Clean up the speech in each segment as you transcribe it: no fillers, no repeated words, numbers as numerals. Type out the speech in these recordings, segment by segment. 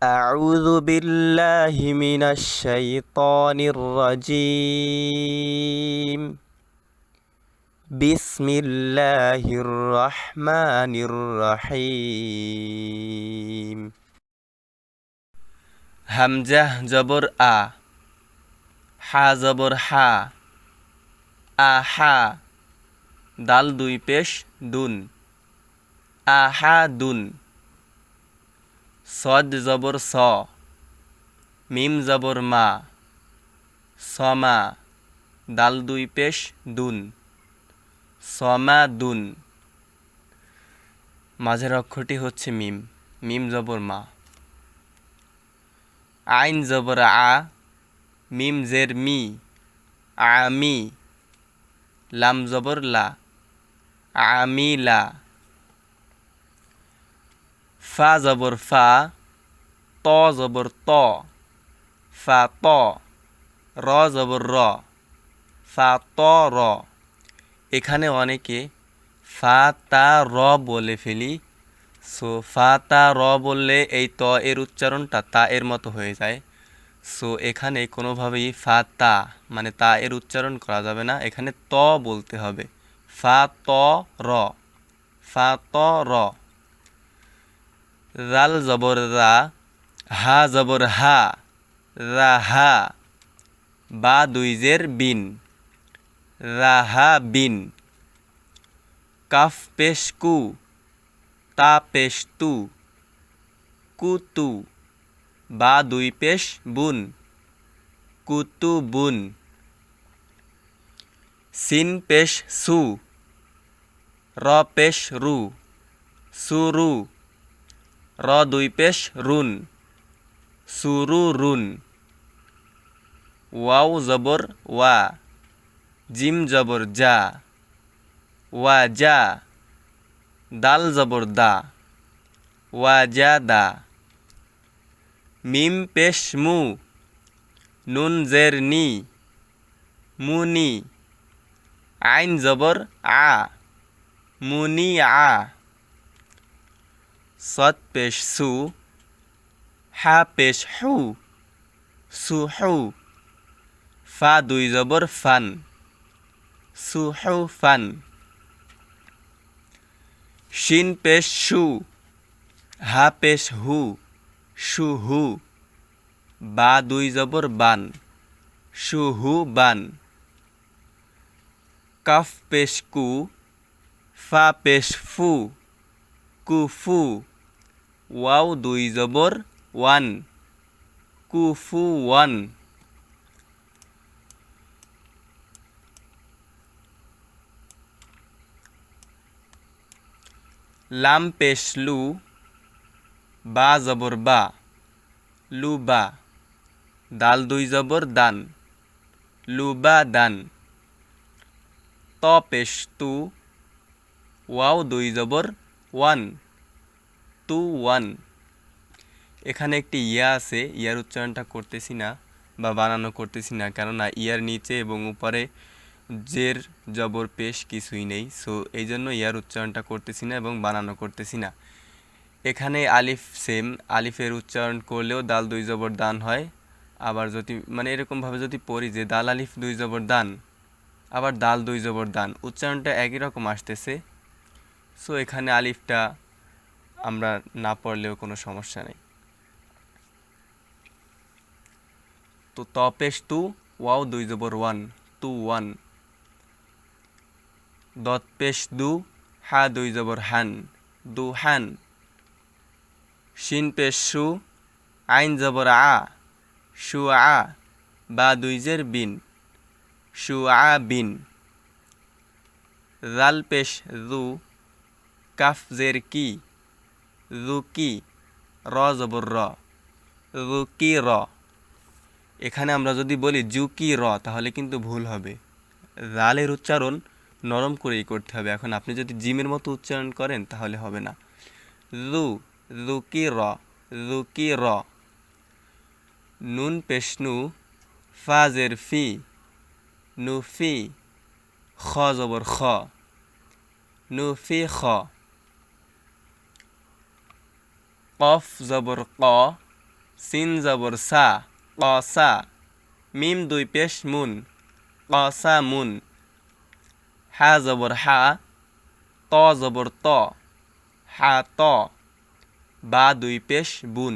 أعوذ بالله من الشيطان الرجيم بسم الله الرحمن الرحيم হামজা জবর হা জবর হা আহা দাল দুই পেশ দুন আহা দুন সদ জবর স মিম জবর মা সমা দাল দুই পেশ দুন সমা দুন মাঝের অক্ষরটি হচ্ছে মিম মিম জবর মা আইন জবর মিম জের মি আমি লাম জবর লা আমিলা ফা জবর ফা ত জবর ত ফা ত র জবর র ফা ত র এখানে অনেকে ফা তা র বলে ফেলি সো ফা তা র বললে এই ত এর উচ্চারণটা তা এর মতো হয়ে যায় সো এখানে কোনোভাবেই ফা তা মানে তা এর উচ্চারণ করা যাবে না এখানে ত বলতে হবে ফা ত র ফা ত র রাল জবর রা হা জবর হা রাহা বা দুই জের বিন রাহা বিন কাফ পেশ কু তা পেশ তু কুতু বা দুই পেশ বুন কুতু বুন সিন পেশ সু র পেশ রু সুরু র দুই পেশ রুন সুরু রুন ওয়াও জবর ওয়া জিম জবর যা ওয়া যা দাল জবর দা ওয়া যা দা মিম পেশ মু নুন জের নি মুনি আইন জবর মুনি সদ পেশ সু হা পেশ হু সুহু ফা দুই জবর ফান সুহু ফান শিন পেশ শু হা পেশ হু সুহু বা দুই জবর বান সুহু বান কাফ পেশ কু ফা পেশ ফু কুফু ওয়াও দুই জবর ওয়ান কুফু ওয়ান লাম পেশ লু বা জবর বা লু বা দাল দুই জবর দান লু বা দান ত পেশ তু ওয়াও দুই জবর ওয়ান তু ওয়ান এখানে একটি ইয়া আছে ইয়ার উচ্চারণটা করতেছি না বা বানানো করতেছি না কেননা ইয়ার নিচে এবং উপরে জের জবর পেশ কিছুই নেই সো এই জন্য ইয়ার উচ্চারণটা করতেছি না এবং বানানো করতেছি না এখানে আলিফ সেম আলিফের উচ্চারণ করলেও দাল দুই জবর দান হয় আবার যদি মানে এরকমভাবে যদি পড়ি যে দাল আলিফ দুই জবর দান আবার দাল দুই জবর দান উচ্চারণটা একই রকম আসতেছে সো এখানে আলিফটা আমরা না পড়লেও কোনো সমস্যা নেই তো ত পেশ তু ওয়াও দুই জবর ওয়ান তু ওয়ান দত পেশ দু হা দুই জবর হান দু হান শিন পেশ সু আইন জবর শু বা দুই জের বিন শু বিন রাল পেশ রু কাফ জের কি রুকি র জবর র রুকি র এখানে আমরা যদি বলি জুকি র তাহলে কিন্তু ভুল হবে রালের উচ্চারণ নরম করেই করতে হবে এখন আপনি যদি জিমের মতো উচ্চারণ করেন তাহলে হবে না রুকি র নুন পেশ নু ফা জের ফি নুফি খ জবর খ নুফি খ কফ জবর ক সিন জবর সা কসা মিম দুই পেশ মুন কসা মুন হা জবর হা ত জবর ত হা ত বা দুই পেশ বুন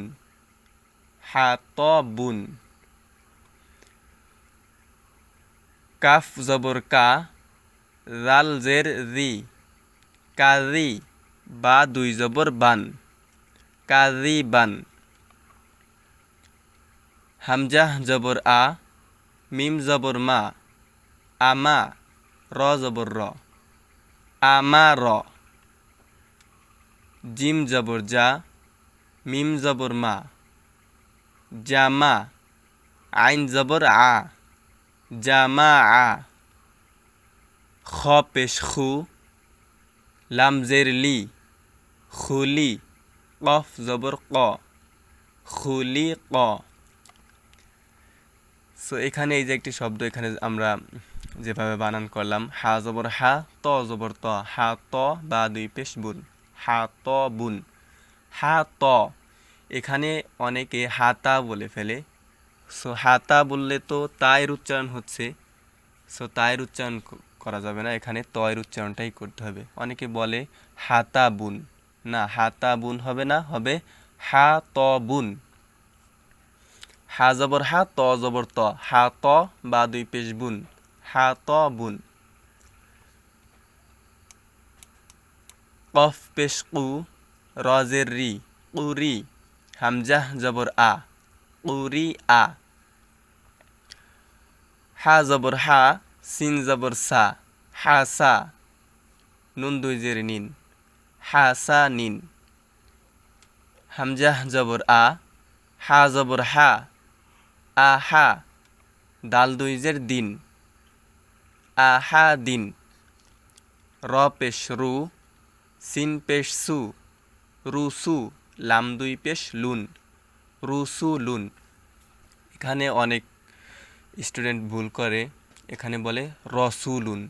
হা ত বুন কাফ জবর কা রাল জের রি কারি বা দুই জবর বান কারি বান হামজা জবর আ মিম জবর মা আমা র জবর র আমা র জিম জবর যা মিম জবর মা জামা আইন জবর আ জামা আ খ পেশ খু লাম জের লি খুলি কফ জবর ক খুলি ক সো এখানে এই যে একটি শব্দ এখানে আমরা যেভাবে বানান করলাম হা জবর হা ত জবর ত হা ত বা দুই পেশ বুন হা ত বুন হা ত এখানে অনেকে হাতা বলে ফেলে সো হাতা বললে তো তায়ের উচ্চারণ হচ্ছে সো তায়ের উচ্চারণ করা যাবে না এখানে তয়ের উচ্চারণটাই করতে হবে অনেকে বলে হাতা বুন না হাতা বুন হবে না হবে হা ত বুন হা জবর হা ত জবর ত হা ত বা দুই পেশ বুন হা ত বুন কফ পেশ কু রজের রি কুরি হামজাহ জবর আ কুরি আ হা জবর হা সিন জবর সা হা সা নুন দুই জের নিন হা সা নিন হামজাহ জবর আ হা জবর হা আহা দাল দুই জের দিন আহা দিন র পেশ রু সিন পেশ সু রুসু লাম দুই পেশ লুন রুসু লুন এখানে অনেক স্টুডেন্ট ভুল করে এখানে বলে রসুলুন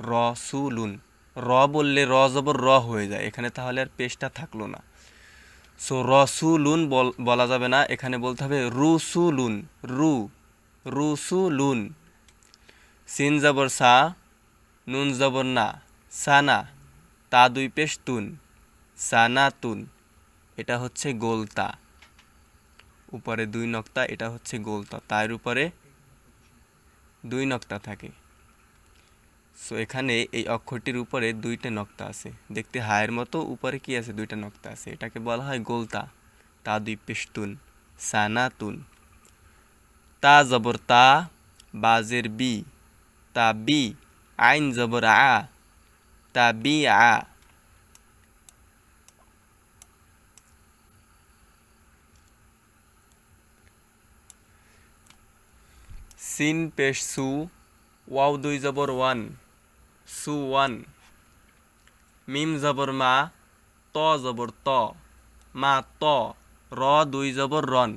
রসুলুন র বললে র জবর র হয়ে যায় এখানে তাহলে আর পেশটা থাকলো না সো রসুলুন বলা যাবে না এখানে বলতে হবে রুসুলুন রুসুলুন সিন জবর সা নুন জবর না সানা তা দুই পেশ তুন সানা তুন এটা হচ্ছে গোলতা উপরে দুই নক্তা এটা হচ্ছে গোলতা তার উপরে দুই নক্তা থাকে সো এখানে এই অক্ষরটির উপরে দুইটা নক্তা আছে দেখতে হায়ের মতো উপরে কি আছে দুইটা নক্তা আছে এটাকে বলা হয় গোলতা তা দুই পেশ তুন সানা তুন তা জবর তা বাজের বি তা বি আইন জবর আ তা বি আ সিন পেশ সু ওয়াও দুই জবর ওয়ান সু ওয়ান মিম জবর মা ত জবর ত মা ত র দুই জবর রন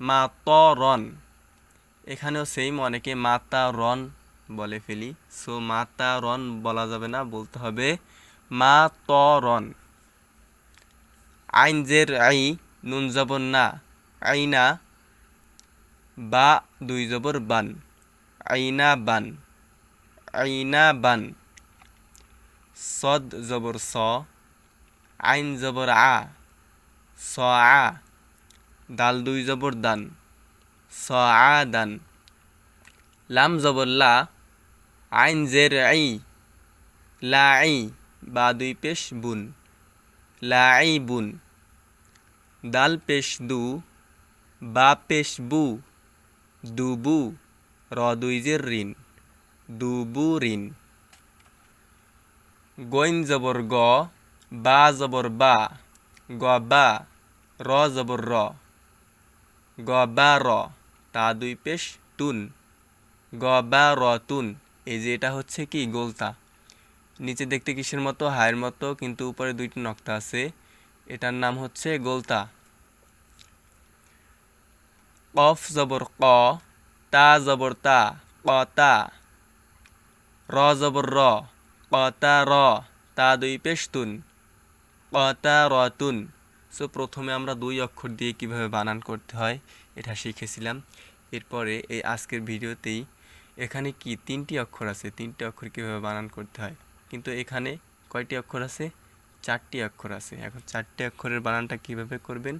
মা ত রন এখানেও সেম অনেকে মাতা রন বলে ফেলি সো মাতা রন বলা যাবে না বলতে হবে মা ত রন আইন জের আই নুন জবর না আইনা বা দুই জবর বান আইনা বান আইনা বান সদ জবর স আইন জবর আ স আ দাল দুই জবর দান স আ দান লাম জবর লা আইন জের আই লা আই বা দুই পেশ বুন লা আই বুন দাল পেশ দু বা পেশ বু দুবু র দুই জের ঋণ দুবু ঋণ গইন জবর গ বা জবর বা গ বা র জবর র গ বা র তা দুই পেশ তুন গ বা র তুন এই যে এটা হচ্ছে কি গোলতা নিচে দেখতে কিসের মতো হায়ের মতো কিন্তু উপরে দুইটি নক্তা আছে এটার নাম হচ্ছে গোলতা কফ জবর ক তা জবর তা কতা র জবর র কতা র তা দুই পেশ তুন কতা রতুন সো প্রথমে আমরা দুই অক্ষর দিয়ে কিভাবে বানান করতে হয় এটা শিখেছিলাম। এরপরে এই আজকের ভিডিওতেই এখানে কি তিনটি অক্ষর আছে, তিনটি অক্ষর কিভাবে বানান করতে হয়, কিন্তু এখানে কয়টি অক্ষর আছে, চারটি অক্ষর আছে। এখন চারটি অক্ষরের বানানটা কিভাবে করবেন,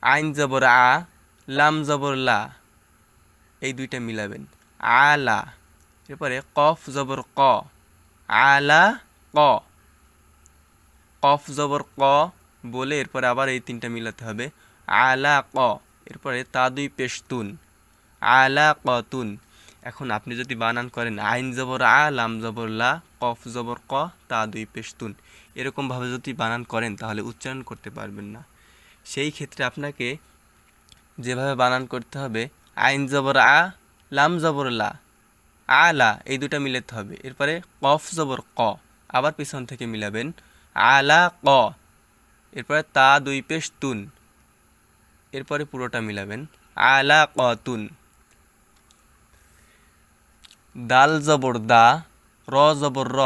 আইন জবর আ, লাম জবর লা, এই দুইটা মিলাবেন, আলা। এরপরে কফ জবর ক, আলা ক, কফ জবর ক বলে এরপরে আবার এই তিনটা মিলাতে হবে, আলা ক। এরপরে তা দুই পেশ তুন, আলা কতুন। এখন আপনি যদি বানান করেন আইন জবর আ, লাম জবর লা, কফ জবর ক, তা দুই পেশ তুন, এরকমভাবে যদি বানান করেন তাহলে উচ্চারণ করতে পারবেন না। সেই ক্ষেত্রে আপনাকে যেভাবে বানান করতে হবে, আইন জবর আ, লাম জবর লা, আলা, এই দুটা মিলাতে হবে। এরপরে কফ জবর ক, আবার পিছন থেকে মিলাবেন, আলা ক। এরপরে তা দুই পেশ তুন, এরপরে পুরোটা মিলাবেন, আলা কতুন। দাল জবর দা, র জবর র,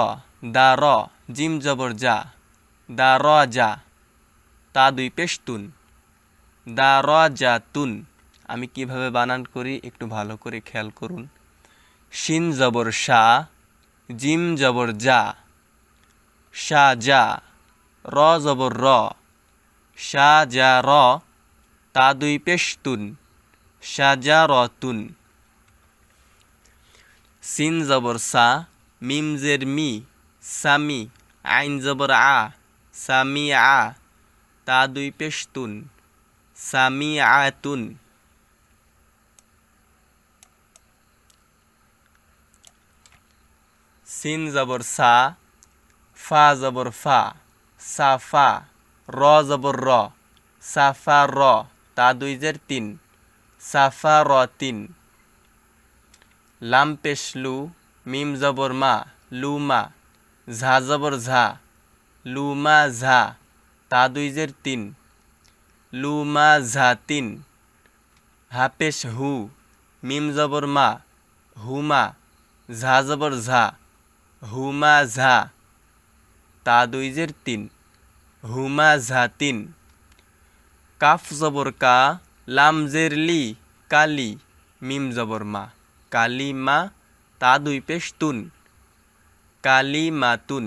দা র, জিম জবর যা, দা র যা, তা দুই পেশ তুন, দা র যা তুন। আমি কিভাবে বানান করি একটু ভালো করে খেয়াল করুন। শিন জবর শা, জিম জবর যা, শা যা, র জবর র, শা যা র, তা দুই পেশ তুন, শা যা র তুন। সিন জবর সা, মিম জের মি, সামি, আইন জবর আ, সামি আ, তা দুই পেশ তুন, সামি আ তুন। সিন জবর সা, ফা জবর ফা, সাফা, র জবর র, সাফা র, তা দুই জের তিন, সাফা র তিন। লাম পেশ লু, মিম জবর মা, লুমা, ঝা জবর ঝা, লুমা ঝা, তা দুই জের তিন, লুমা ঝা তিন। হা পেশ হু, মিম জবর মা, হুমা, ঝা জবর ঝা, হুমা ঝা, তা দুই জের তিন, হুমা ঝা তিন। কাফ জবর কা, লাম জের লি, কালি, মিম জবর মা, কালি মা, তা দুই পেশ তুন, কালি মাতুন।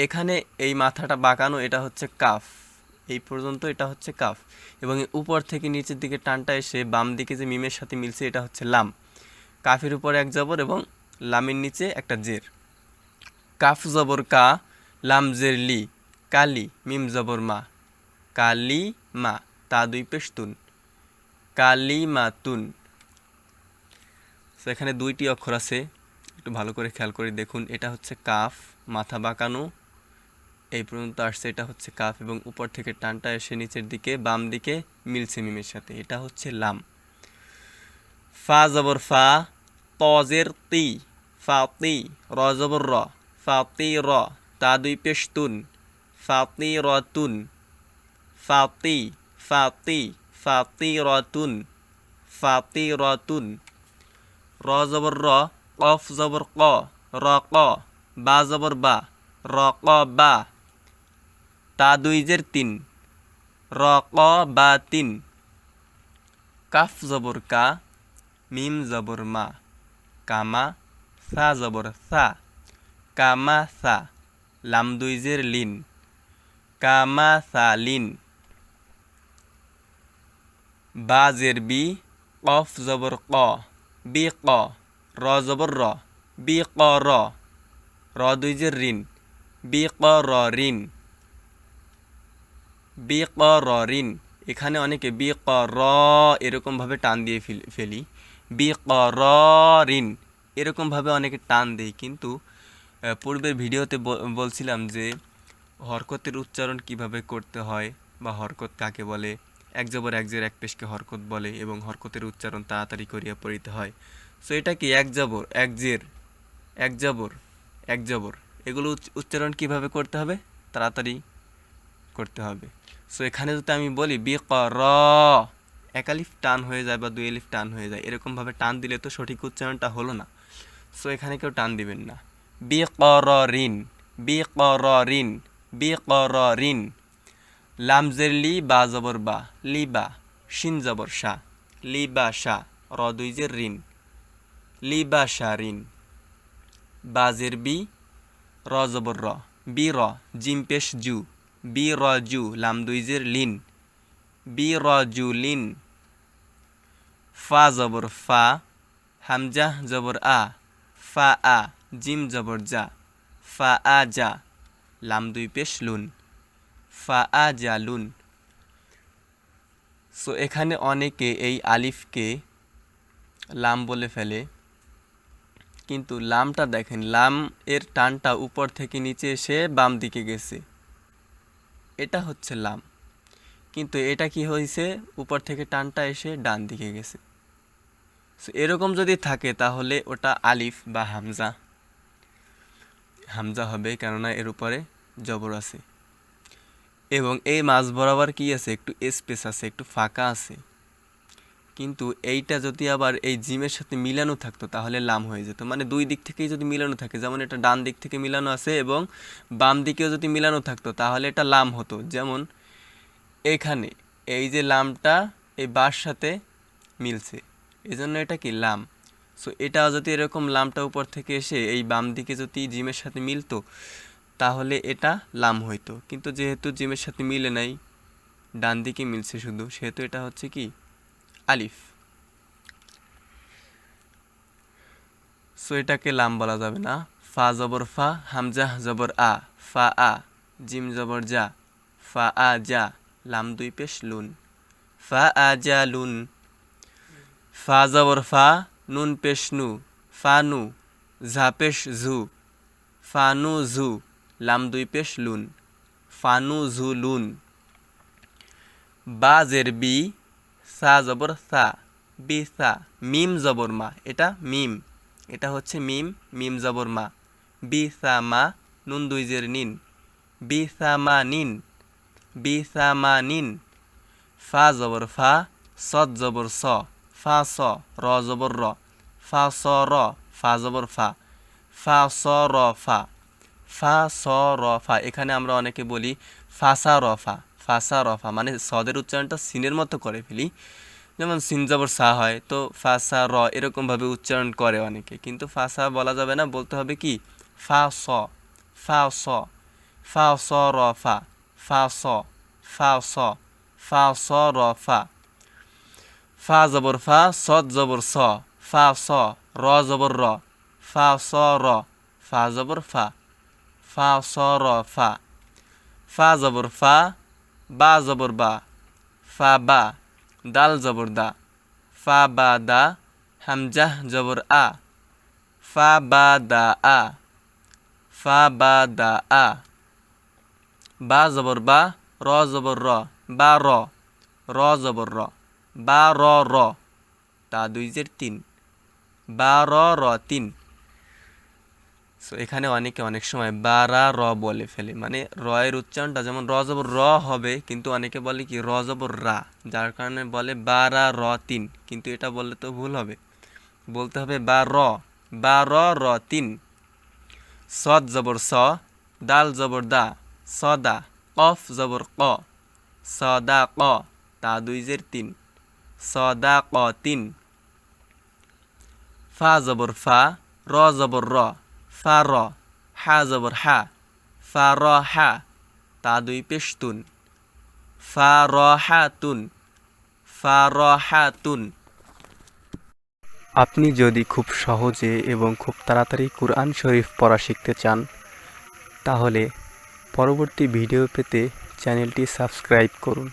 এখানে এই মাথাটা বাঁকানো, এটা হচ্ছে কাফ, এই পর্যন্ত এটা হচ্ছে কাফ, এবং উপর থেকে নিচের দিকে টানটা এসে বাম দিকে যে মিমের সাথে মিলছে এটা হচ্ছে লাম। কাফের উপরে এক জবর এবং লামের নিচে একটা জের। কাফ জবর কা, লাম জের লি, কালি, মিম জবর মা, কালি মা, তা দুই পেশ তুন, কালি মাতুন। এখানে দুইটি অক্ষর আছে, একটু ভালো করে খেয়াল করে দেখুন। এটা হচ্ছে কাফ, মাথা বাঁকানো, এই পর্যন্ত আসছে, এটা হচ্ছে কাফ, এবং উপর থেকে টানটা এসে নিচের দিকে বাম দিকে মিলছে মিমের সাথে, এটা হচ্ছে লাম। ফা জবর ফা, তজের তি, ফাতি, র জবর র, ফাতি র, তা দুই পেশ তুন, ফাতি র তুন, ফাতি, ফাতি, ফাতি র তুন, ফাতি র তুন। র জবর র, কফ জবর ক, র ক, বা জবর বা, র ক বা, তা দুই জের তিন, র ক বা তিন। কাফ জবর কা, মিম জবর মা, কামা, সা জবর সা, কামা সা, লাম দুই জের লিন, কামা সা লিন। বা জের বি, কফ জবর ক, বি ক, র জবর র, বি ক র, র দুই জের রিন, বি ক র রিন, বি ক র রিন। এখানে অনেকে বি ক র এরকমভাবে টান দিয়ে ফেলি, বি ক র রিন এরকমভাবে অনেকে টান দেয়, কিন্তু পূর্বের ভিডিওতে বলছিলাম যে হরকতের উচ্চারণ কিভাবে করতে হয় বা হরকত কাকে বলে, এক জবর এক জের এক পেশকে হরকত বলে, এবং হরকতের উচ্চারণ তাড়াতাড়ি করিয়া পড়িতে হয়। সো এটা কি এক জবর এক জের, এক জবর এক জবর, এগুলো উচ্চারণ কিভাবে করতে হবে, তাড়াতাড়ি করতে হবে। সো এখানে যদি আমি বলি বি ক র, এক আলিফ টান হয়ে যায় বা দুই আলিফ টান হয়ে যায়, এরকমভাবে টান দিলে তো সঠিক উচ্চারণটা হলো না। সো এখানে কেউ টান দিবেন না। বি ক র রিন, বি ক র রিন, বি ক র রিন। লাম জের লি বা জবর বা লিবা শিন জবর শা লিবা শা র দুই জের রিন লিবা শা রিন বা জের বি র জবর র বি র জিম পেশ জু বি র জু লাম দুই জের লিন বি র জু লিন ফা জবর ফা হামজা জবর আ ফা আ জিম জবর জা ফা আ জা লাম দুই পেশ লুন ফা আ জা লুন। সো এখানে অনেকে এই আলিফকে লাম বলে ফেলে, কিন্তু লামটা দেখেন, লাম এর টানটা উপর থেকে নিচে এসে বাম দিকে গেছে, এটা হচ্ছে লাম। কিন্তু এটা কি হয়েছে, উপর থেকে টানটা এসে ডান দিকে গেছে। সো এরকম যদি থাকে তাহলে ওটা আলিফ বা হামজা হামজা হবে, কেননা এর উপরে জবর আছে এবং এই মাঝ বরাবর কি আছে, একটু স্পেস আছে, একটু ফাঁকা আছে। কিন্তু এইটা যদি আবার এই জিমের সাথে মিলানো থাকতো তাহলে লাম হয়ে যেত। মানে দুই দিক থেকেই যদি মিলানো থাকে, যেমন এটা ডান দিক থেকে মিলানো আছে এবং বাম দিকেও যদি মিলানো থাকতো তাহলে এটা লাম হতো। যেমন এখানে এই যে লামটা এই বার সাথে মিলছে, এজন্য এটা কি লাম। সো এটা যদি এরকম লামটা উপর থেকে এসে এই বাম দিকে যদি জিমের সাথে মিলতো তাহলে এটা লাম হইতো। কিন্তু যেহেতু জিমের সাথে মিলে নাই, ডান দিকে মিলছে শুধু, সেহেতু এটা হচ্ছে কি আলিফ। সো এটাকে লাম বলা যাবে না। ফা জবর ফা হামজা জবর আ ফা আ জিম জবর জা ফা আ জা লাম দুই পেশ লুন ফা আ জা লুন। ফা জবর ফা নুন পেশ নু ফা নু ঝা পেশ ঝু ফা নু ঝু লাম দুই পেশ লুন ফা নু ঝু লুন। বা জের বি সা জবর সা বি সা মিম জবর মা, এটা মিম, এটা হচ্ছে মিম, মিম জবর মা বি সা মা নুন দুই জের নিন বি সা মা নিন বি সা মা নিন। ফা জবর ফা সদ জবর স ফা স র জবর র ফা স র ফা জবর ফা ফা স র ফা ফা স র ফা। এখানে আমরা অনেকে বলি ফাসা রফা ফাসা রফা, মানে সদের উচ্চারণটা সিনের মতো করে ফেলি। যেমন সিন জবর সা হয়, তো ফাসা র এরকমভাবে উচ্চারণ করে অনেকে, কিন্তু ফাসা বলা যাবে না, বলতে হবে কি ফা স ফা স ফা স র ফা ফা স ফা স ফা স র ফা। ফা জবর ফা সদ জবর স ফা স র জবর র ফা স র ফা জবর ফা ফা স র ফা। ফা জবর ফা বা জবর বা ফা বা দাল জবর দা ফা বা দা হামজা জবর আ ফা বা দা আ ফা বা দা আ। বা জবর বা র জবর র বা র র জবর র বা র র তা দুই জের তিন বা র র তিন। সো এখানে অনেকে অনেক সময় বা রা র বলে ফেলে, মানে র এর উচ্চারণটা যেমন র জবর র হবে, কিন্তু অনেকে বলে কি র জবর রা, যার কারণে বলে বা রা র তিন, কিন্তু এটা বললে তো ভুল হবে, বলতে হবে বা র র তিন। সদ জবর স দাল জবর দা সদা কফ জবর ক সদা ক তা দুই জের তিন সদা ক তিন। ফা জবর ফা র জবর র ফা র হা জবর হা ফা র হা তা দুই পেশ তুন ফা র হা তুন ফা র হা তুন। আপনি যদি খুব সহজে এবং খুব তাড়াতাড়ি কুরআন শরীফ পড়া শিখতে চান, তাহলে পরবর্তী ভিডিও পেতে চ্যানেলটি সাবস্ক্রাইব করুন।